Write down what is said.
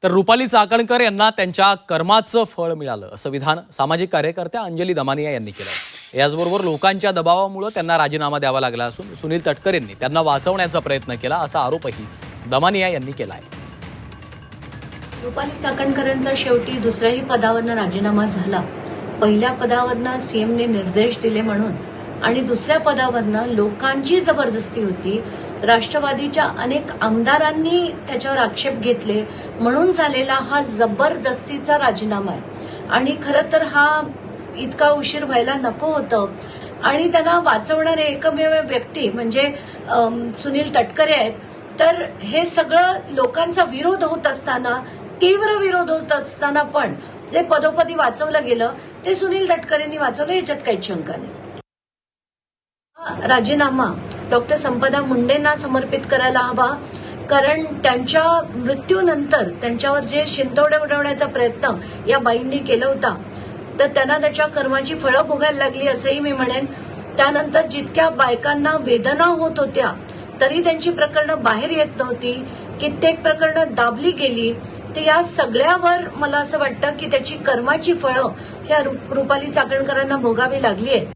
तर रुपाली चाकणकर यांना त्यांच्या कर्माचं फळ मिळालं असं विधान सामाजिक कार्यकर्त्या अंजली दमानिया यांनी केलं। याचबरोबर लोकांच्या दबावामुळे त्यांना राजीनामा द्यावा लागला असून सुनील तटकरे यांनी त्यांना वाचवण्याचा प्रयत्न केला असा आरोपही दमानिया यांनी केला आहे। रुपाली चाकणकरांचा शेवटी दुसऱ्याही पदावरनं राजीनामा झाला। पहिल्या पदावरनं सीएमने निर्देश दिले म्हणून आणि दुसऱ्या पदावरनं लोकांची जबरदस्ती होती, राष्ट्रवादीच्या अनेक आमदारांनी त्याच्यावर आक्षेप घेतले म्हणून झालेला हा जबरदस्तीचा राजीनामा आहे। आणि खरं तर हा इतका उशीर व्हायला नको होतं आणि त्यांना वाचवणारे एकमेव व्यक्ती म्हणजे सुनील तटकरे आहेत। तर हे सगळं लोकांचा विरोध होत असताना, तीव्र विरोध होत असताना पण जे पदोपदी वाचवलं गेलं ते सुनील तटकरेंनी वाचवलं, याच्यात काहीच शंका नाही। राजीनामा डॉक्टर संपदा मुंडेंना समर्पित करायला हवा, कारण त्यांच्या मृत्यूनंतर त्यांच्यावर जे शिंतोडे उडवण्याचा प्रयत्न या बाईंनी केला होता तर त्यांना त्याच्या कर्माची फळं भोगायला लागली असंही मी म्हणेन। त्यानंतर जितक्या बायकांना वेदना होत होत्या तरी त्यांची प्रकरणं बाहेर येत नव्हती, कित्येक प्रकरणं दाबली गेली। तर या सगळ्यावर मला असं वाटतं की त्याची कर्माची फळं ह्या रुपाली चाकणकरांना भोगावी लागली आहेत।